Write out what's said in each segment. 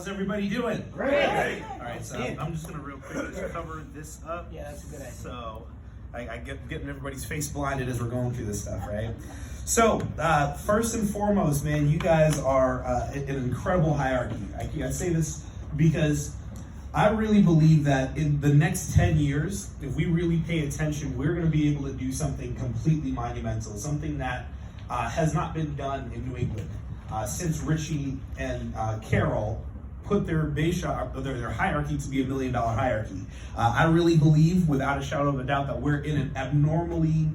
How's everybody doing? Great. All right, so I'm just gonna real quick just cover this up. Yeah, that's a good idea. So I get getting everybody's face blinded as we're going through this stuff, right? So first and foremost, man, you guys are an incredible hierarchy. I say this because I really believe that in the next 10 years, if we really pay attention, we're going to be able to do something completely monumental, something that has not been done in New England since Richie and Carol put their base shop, their hierarchy to be $1 million hierarchy. I really believe, without a shadow of a doubt, that we're in an abnormally,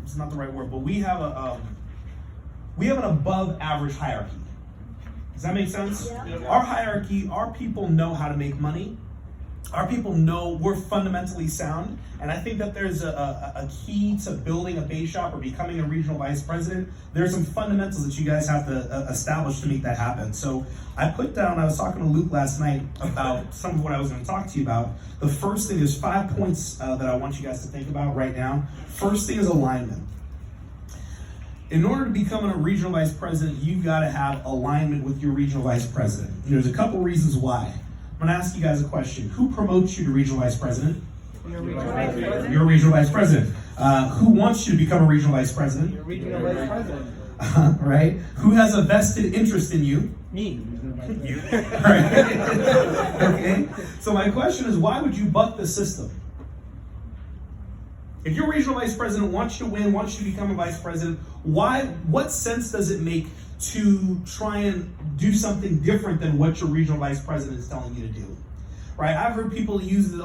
it's not the right word, but we have an above average hierarchy. Does that make sense? Yeah. Our hierarchy, our people know how to make money. Our people know we're fundamentally sound, and I think that there's a key to building a base shop or becoming a regional vice president. There's some fundamentals that you guys have to establish to make that happen. So I put down, I was talking to Luke last night about some of what I was going to talk to you about. The first thing, there's 5 points that I want you guys to think about right now. First thing is alignment. In order to become a regional vice president, you've got to have alignment with your regional vice president. And there's a couple reasons why. I'm going to ask you guys a question. Who promotes you to regional vice president? You're a regional vice president. You're a regional vice president. Who wants you to become a regional vice president? You're a regional vice president. Right? Who has a vested interest in you? Me. You. Right. Okay. So my question is, why would you buck the system? If your regional vice president wants you to win, wants you to become a vice president, what sense does it make to try and do something different than what your regional vice president is telling you to do? Right? I've heard people use it,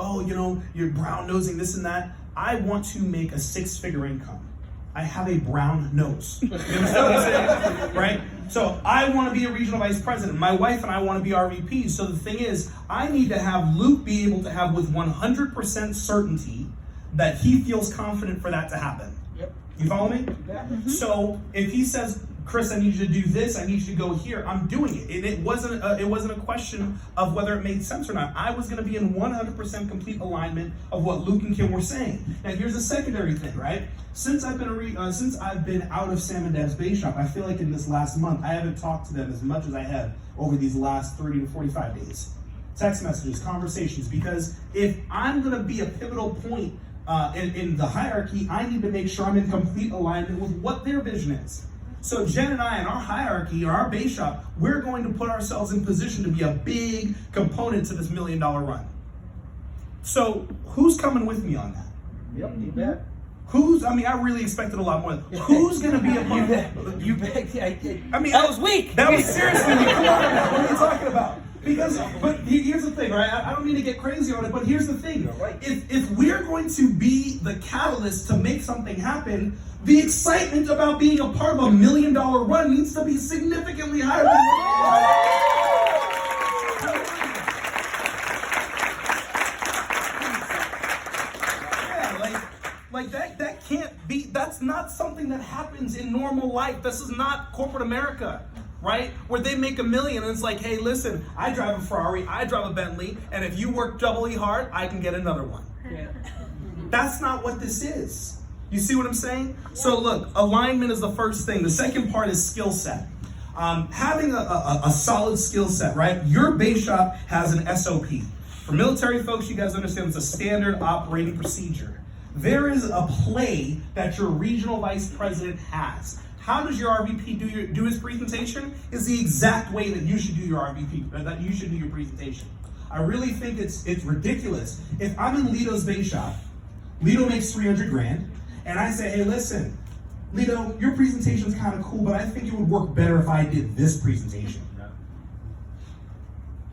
you're brown nosing this and that. I want to make a 6-figure income. I have a brown nose. You understand what I'm saying? Right? So I want to be a regional vice president. My wife and I want to be RVPs. So the thing is, I need to have Luke be able to have with 100% certainty that he feels confident for that to happen. Yep. You follow me? Mm-hmm. So if he says, Chris, I need you to do this, I need you to go here, I'm doing it. And it wasn't a question of whether it made sense or not. I was going to be in 100% complete alignment of what Luke and Kim were saying. Now here's the secondary thing, right? Since I've been out of Sam and Deb's base shop, I feel like in this last month, I haven't talked to them as much as I have over these last 30 to 45 days. Text messages, conversations, because if I'm going to be a pivotal point in the hierarchy, I need to make sure I'm in complete alignment with what their vision is. So Jen and I, in our hierarchy, or our base shop, we're going to put ourselves in position to be a big component to this $1 million run. So who's coming with me on that? Yep, you bet. I really expected a lot more. Who's going to be a part of that? You bet. That was weak. That was seriously weak. Come on now, what are you talking about? But here's the thing, right? I don't mean to get crazy on it, but here's the thing. Right. If we're going to be the catalyst to make something happen, the excitement about being a part of $1 million run needs to be significantly higher than that can't be, that's not something that happens in normal life. This is not corporate America. Right? Where they make $1 million and it's like, hey, listen, I drive a Ferrari, I drive a Bentley, and if you work doubly hard, I can get another one. Yeah. That's not what this is. You see what I'm saying? So look, alignment is the first thing. The second part is skill set. Having a solid skill set, right? Your base shop has an SOP. For military folks, you guys understand it's a standard operating procedure. There is a play that your regional vice president has. How does your RVP do his presentation? Is the exact way that you should do your RVP, that you should do your presentation. I really think it's ridiculous. If I'm in Lito's base shop, Lito makes 300 grand, and I say, hey, listen, Lito, your presentation's kind of cool, but I think it would work better if I did this presentation.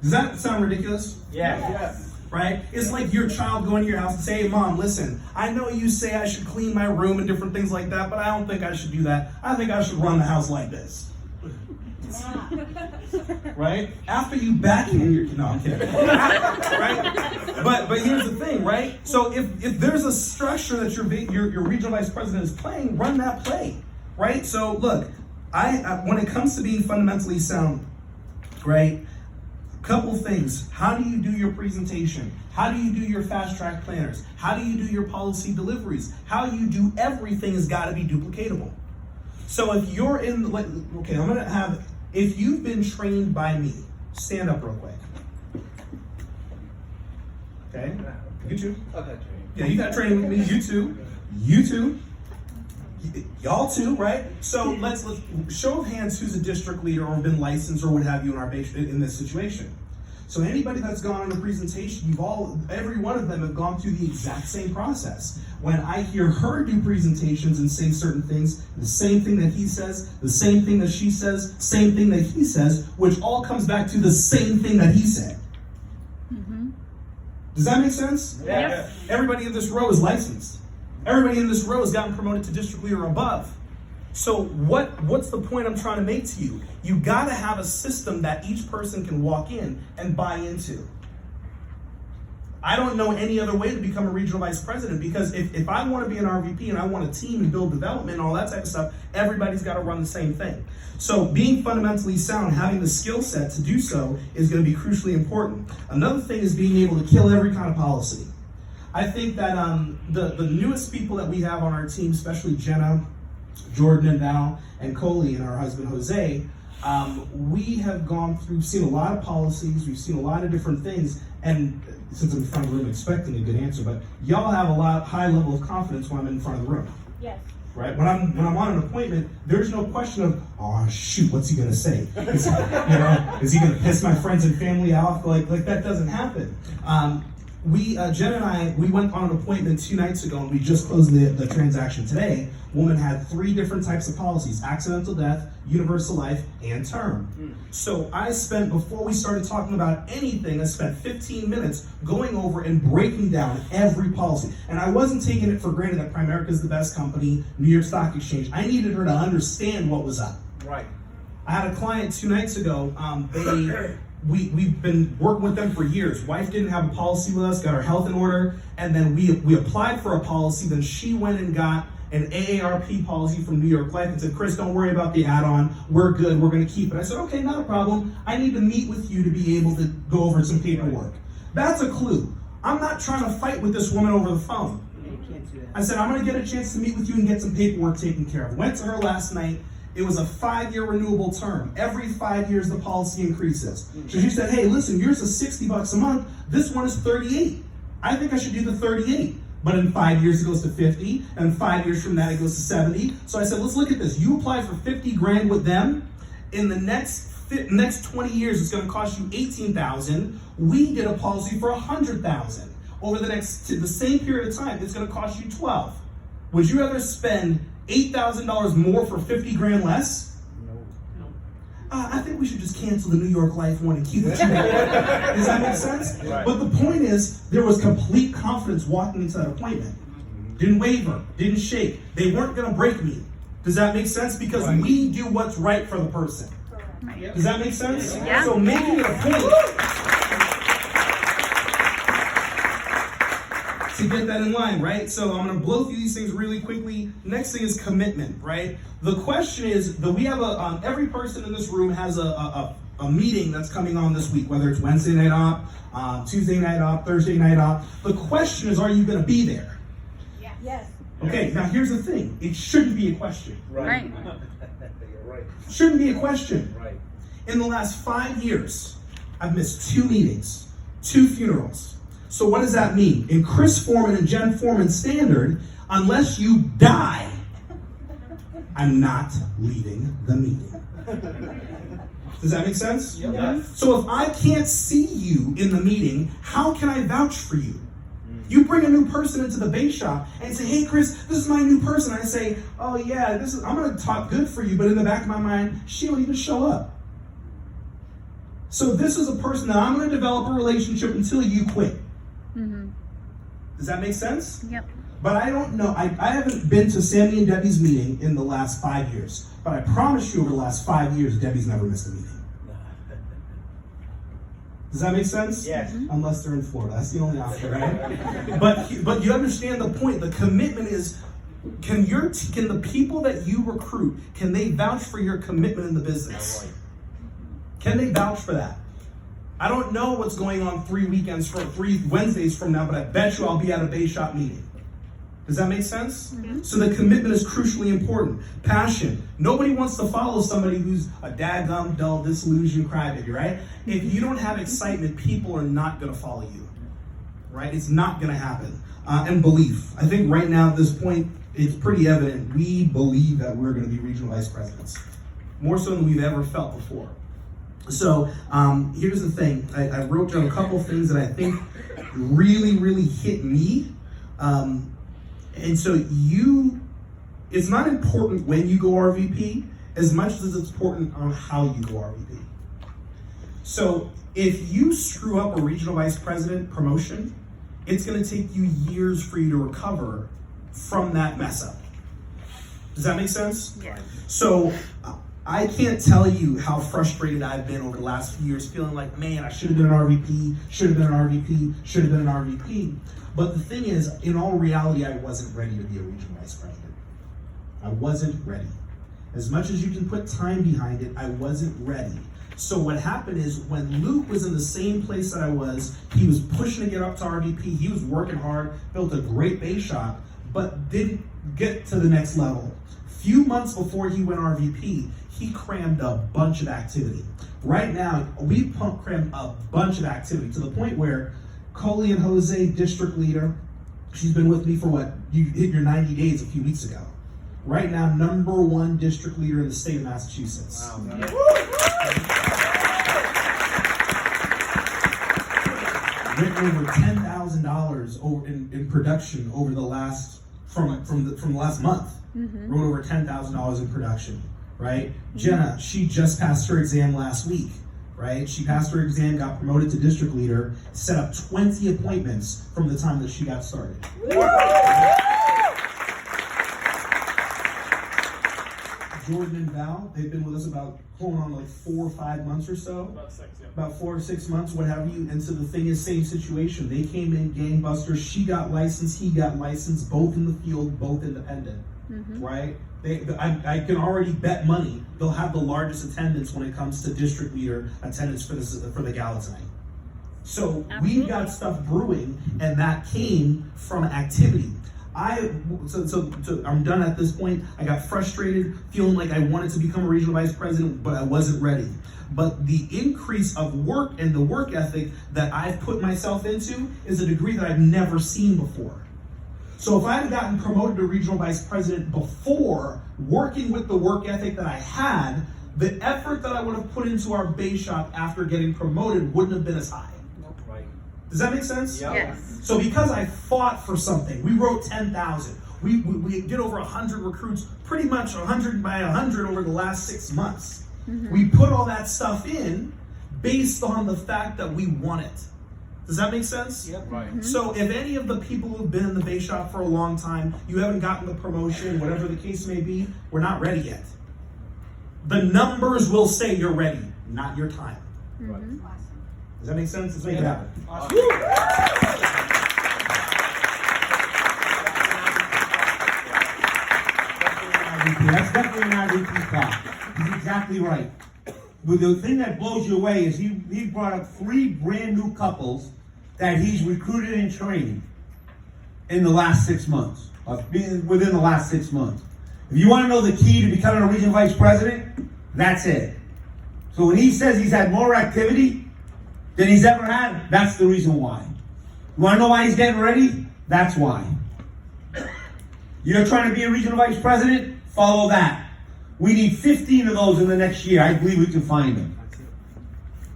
Does that sound ridiculous? Yes. Right? It's like your child going to your house and say, hey, Mom, listen, I know you say I should clean my room and different things like that, but I don't think I should do that. I think I should run the house like this. Right? After you backhand your, no, I'm kidding. Right? But here's the thing, right? So if there's a structure that your regional vice president is playing, run that play. Right? So look, when it comes to being fundamentally sound, right? Couple things. How do you do your presentation? How do you do your fast track planners? How do you do your policy deliveries? How you do everything has got to be duplicatable. So if you're in, if you've been trained by me, stand up real quick. Okay? You too. Okay. Yeah, you got training with me. You too. You too. Y'all too, right? So let's show of hands who's a district leader or been licensed or what have you in this situation. So anybody that's gone on a presentation, every one of them have gone through the exact same process. When I hear her do presentations and say certain things, the same thing that he says, the same thing that she says, same thing that he says, which all comes back to the same thing that he said. Mm-hmm. Does that make sense? Yeah. Everybody in this row is licensed. Everybody in this row has gotten promoted to district leader or above. So what's the point I'm trying to make to you? You gotta have a system that each person can walk in and buy into. I don't know any other way to become a regional vice president, because if I want to be an RVP and I want a team and build development and all that type of stuff, everybody's got to run the same thing. So being fundamentally sound, having the skill set to do so is going to be crucially important. Another thing is being able to kill every kind of policy. I think that the newest people that we have on our team, especially Jenna, Jordan, and Val, and Coley, and our husband Jose, we have seen a lot of policies, we've seen a lot of different things, and since I'm in front of the room expecting a good answer, but y'all have a high level of confidence when I'm in front of the room. Yes. Right? When I'm on an appointment, there's no question of, oh shoot, what's he gonna say? Is he gonna piss my friends and family off? Like that doesn't happen. Jen and I, we went on an appointment 2 nights ago, and we just closed the transaction today. Woman had 3 different types of policies: accidental death, universal life, and term. So I spent, before we started talking about anything, I spent 15 minutes going over and breaking down every policy. And I wasn't taking it for granted that Primerica is the best company, New York Stock Exchange. I needed her to understand what was up. Right. I had a client 2 nights ago, we've been working with them for years. Wife didn't have a policy with us, got her health in order, and then we applied for a policy. Then she went and got an AARP policy from New York Life and said, Chris, don't worry about the add-on. We're good. We're going to keep it. I said, okay, not a problem. I need to meet with you to be able to go over some paperwork. That's a clue. I'm not trying to fight with this woman over the phone. I said, I'm going to get a chance to meet with you and get some paperwork taken care of. Went to her last night. It was a 5-year renewable term. Every 5 years, the policy increases. So she said, hey, listen, yours is $60 a month. This one is $38. I think I should do the 38. But in 5 years, it goes to 50. And 5 years from that, it goes to 70. So I said, let's look at this. You apply for 50 grand with them. In the next 20 years, it's going to cost you $18,000. We get a policy for $100,000. Over the same period of time, it's going to cost you $12,000. Would you rather spend $8,000 more for 50 grand less? No. I think we should just cancel the New York Life one and keep it. Does that make sense? Right. But the point is, there was complete confidence walking into that appointment. Didn't waver, didn't shake. They weren't going to break me. Does that make sense? Because we do what's right for the person. Right. Does that make sense? Yeah. So making it a point to get that in line, right? So I'm going to blow through these things really quickly. Next thing is commitment, right? The question is that we have every person in this room has a meeting that's coming on this week, whether it's Wednesday night op, Tuesday night op, Thursday night op. The question is, are you going to be there? Yes. Okay, now here's the thing. It shouldn't be a question. Right. You're right. Shouldn't be a question. Right. In the last 5 years, I've missed 2 meetings, 2 funerals. So what does that mean? In Chris Foreman and Jen Foreman standard, unless you die, I'm not leaving the meeting. Does that make sense? Yep. Yes. So if I can't see you in the meeting, how can I vouch for you? You bring a new person into the bake shop and say, hey Chris, this is my new person. I say, oh yeah, I'm gonna talk good for you, but in the back of my mind, she don't even show up. So this is a person that I'm gonna develop a relationship until you quit. Mm-hmm. Does that make sense? Yep. But I don't know, I haven't been to Sammy and Debbie's meeting in the last 5 years, but I promise you over the last 5 years, Debbie's never missed a meeting. Does that make sense? Yes. Unless they're in Florida, that's the only option, right? But you understand the point. The commitment is, can the people that you recruit, can they vouch for your commitment in the business? Can they vouch for that? I don't know what's going on 3 Wednesdays from now, but I bet you I'll be at a Bay Shop meeting. Does that make sense? Mm-hmm. So the commitment is crucially important. Passion. Nobody wants to follow somebody who's a dadgum, dull, disillusioned crybaby, right? If you don't have excitement, people are not going to follow you. right? It's not gonna happen. And belief. I think right now at this point, it's pretty evident we believe that we're gonna be regional vice presidents. More so than we've ever felt before. So here's the thing. I wrote down a couple things that I think really, really hit me. And so it's not important when you go RVP as much as it's important on how you go RVP. So if you screw up a regional vice president promotion, it's gonna take you years for you to recover from that mess up. Does that make sense? Yes. So I can't tell you how frustrated I've been over the last few years, feeling like, man, I should have been an RVP, should have been an RVP, should have been an RVP. But the thing is, in all reality, I wasn't ready to be a regional vice president. I wasn't ready. As much as you can put time behind it, I wasn't ready. So what happened is, when Luke was in the same place that I was, he was pushing to get up to RVP, he was working hard, built a great base shop, but didn't get to the next level. Few months before he went RVP, he crammed a bunch of activity. Right now, we've crammed a bunch of activity to the point where Coley and Jose, district leader, she's been with me for what? You hit your 90 days a few weeks ago. Right now, #1 district leader in the state of Massachusetts. Wow. Written over $10,000 over in production over the last from the last month. Mm-hmm. Wrote over $10,000 in production, right? Jenna, she just passed her exam last week, right? She passed her exam, got promoted to district leader, set up 20 appointments from the time that she got started. Jordan and Val, they've been with us about going on like 4 or 5 months or so. About 6, yeah. About 4 or 6 months, what have you. And so the thing is, same situation. They came in gangbusters. She got licensed, he got licensed, both in the field, both independent, right? I can already bet money they'll have the largest attendance when it comes to district leader attendance for the gala tonight. So we've got stuff brewing, and that came from activity. So I'm done at this point. I got frustrated, feeling like I wanted to become a regional vice president, but I wasn't ready. But the increase of work and the work ethic that I've put myself into is a degree that I've never seen before. So if I had gotten promoted to regional vice president before, working with the work ethic that I had, the effort that I would have put into our base shop after getting promoted wouldn't have been as high. Right. Does that make sense? Yeah. Yes. So because I fought for something, we wrote 10,000. We did over 100 recruits, pretty much 100 by 100 over the last 6 months. We put all that stuff in based on the fact that we won it. Does that make sense? Yep. Right. So if any of the people who've been in the base shop for a long time, you haven't gotten the promotion, whatever the case may be, we're not ready yet. The numbers will say you're ready, not your time. Right. Does that make sense? Let's make it happen. That's definitely an RVP spot. He's exactly right. But the thing that blows you away is he brought up 3 brand new couples that he's recruited and trained in the last 6 months, within the last 6 months. If you want to know the key to becoming a regional vice president, that's it. So when he says he's had more activity than he's ever had, that's the reason why. You want to know why he's getting ready? That's why. You're trying to be a regional vice president? Follow that. We need 15 of those in the next year. I believe we can find them.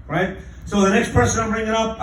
Right? So the next person I'm bringing up,